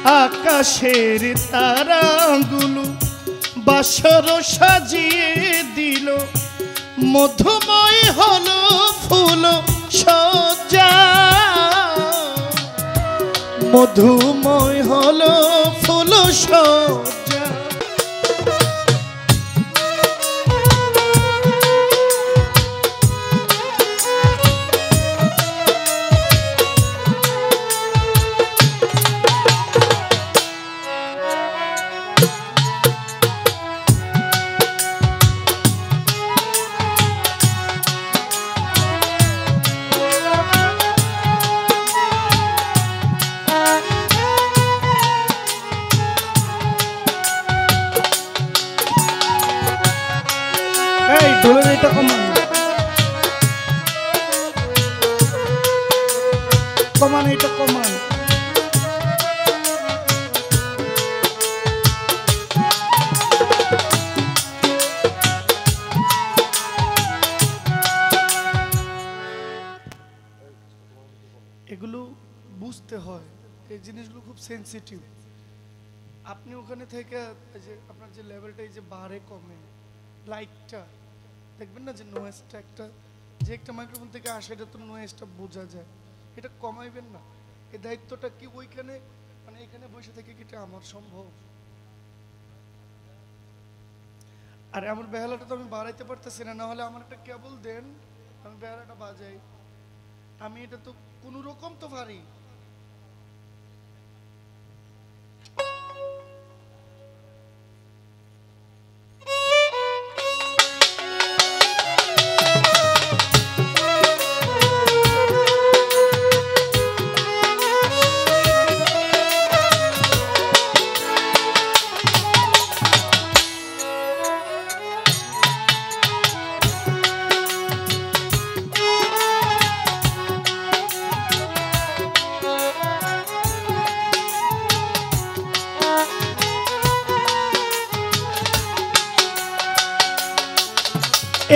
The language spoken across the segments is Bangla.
আকাশের তারাগুলো বাসর সাজিয়ে দিল, মধুময় হলো ফুল সজ্জা, মধুময় হলো ফুল সজ্জা। দোলের এটা কমান কমান, এটা কমান। এগুলো বুঝতে হয়, এই জিনিসগুলো খুব সেন্সিটিভ। আপনি ওখানে থেকে যে আপনার যে লেভেলটা এই যে বাড়ে কমে, লাইটটা দেখবেন না যে নয়েজটা একটা যে একটা মাইক্রোফোন থেকে আসে, এটা তো নয়েজটা বোঝা যায়, এটা কমাইবেন না। এই দায়িত্বটা কি ওইখানে মানে এখানে বসে থেকে কি এটা আমার সম্ভব? আর আমার বেহালাটা তো আমি বাড়াইতে পারতেছি না, না হলে আমার একটা কেবল দেন, আমি বেহালাটা বাজাই। আমি এটা তো কোনো রকম তো পারি।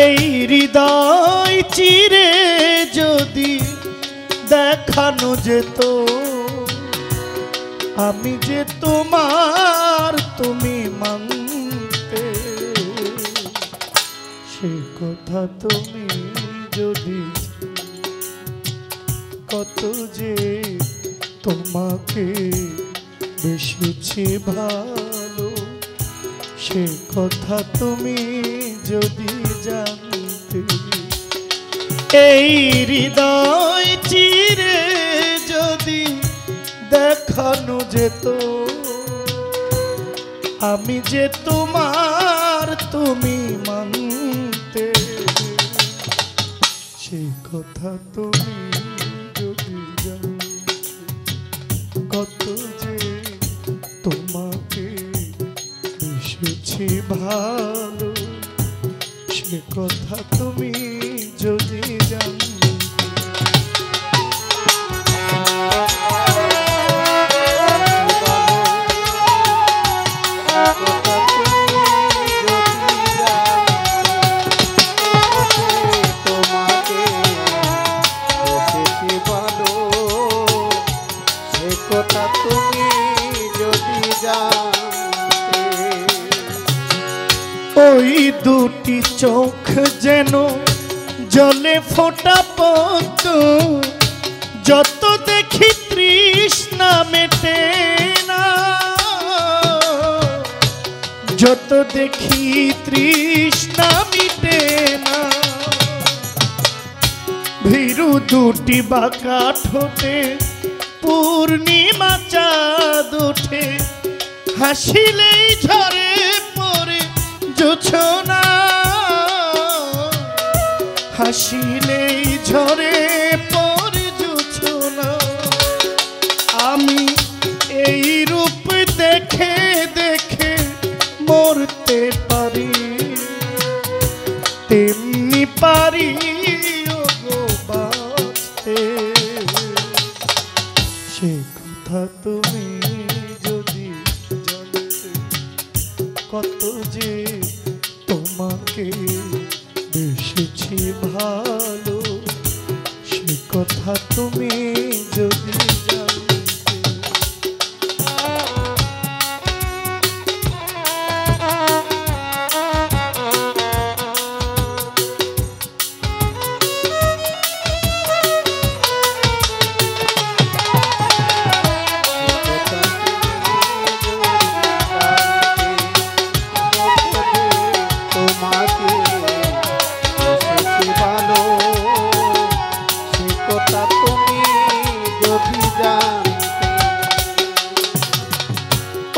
এই হৃদয় চিরে যদি দেখানো যেত আমি যে তোমার, তুমি মানতে, সে কথা তুমি যদি কত যে তোমাকে বেশিছি ভালো, সে কথা তুমি যদি জানতে। এই হৃদয় চিরে যদি দেখানো যেত আমি যে তোমার, তুমি মানতে, সে কথা তুমি যদি জানতে, কত যে তোমাকে বেশিছি ভালো, সে কথা তুমি যদি জানতে। ওই দুটি চোখ যেন জলে ফোঁটা পদ্ম, যত দেখি তৃষ্ণা মেটে না, যত দেখি তৃষ্ণা মিটে না। ভীরু দুটি বাঁকা ঠোঁটে পূর্ণিমা চাঁদ ওঠে, হাসিলেই ঝরে পড়ে জোছনা, হাসিলেই ঝরে পড়ে জোছনা। আমি এই রূপ দেখে দেখে মরতে পারি, তেমনি পারি ওগো বাঁচতে, সে কথা তুমি যদি জানতে, কত যে তোমাকে বেশিছি ভালো, সে কথা তুমি যদি জানতে।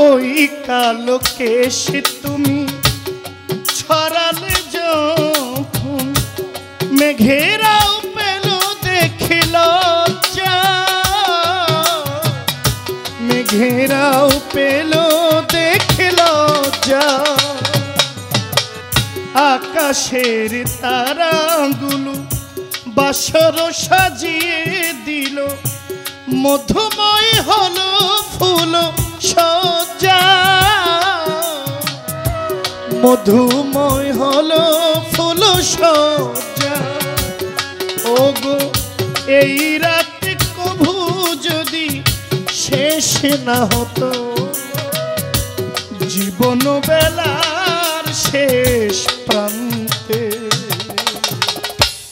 ওই কালো কেশ তুমি ছড়ালে যখন মেঘেরাও পেল দেখিল মেঘেরাও পেল দেখিল আকাশের তারাগুলো বাসর সাজিয়ে দিল মধুময় হলো ফুল সজ্জা মধুময় হলো ফুল সজ্জা ওগো এই রাত কভু যদি শেষ না হতো জীবন বেলার শেষ প্রান্তে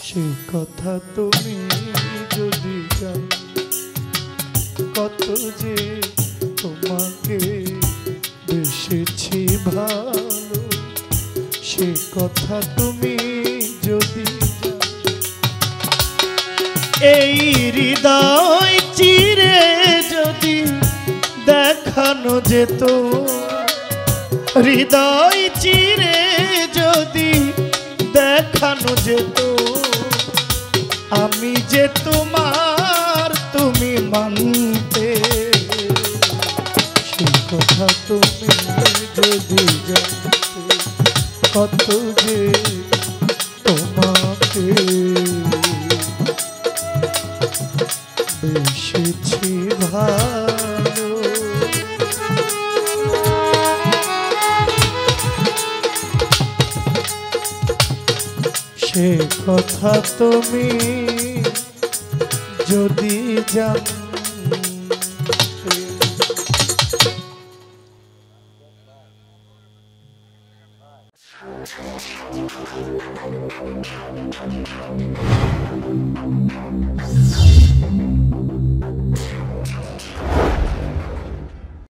সে কথা তুমি যদি জানো কত যে তোমাকে বেসেছি ভালো সে কথা তুমি যদি এই হৃদয় চিরে যদি দেখানো যেত হৃদয় চিরে যদি দেখানো যেত আমি যে তোমার তুমি মানতে সে কথা তুমি যদি জানতে কত যে তোমাকে বেসেছি ভালো সে কথা তুমি যদি জানতে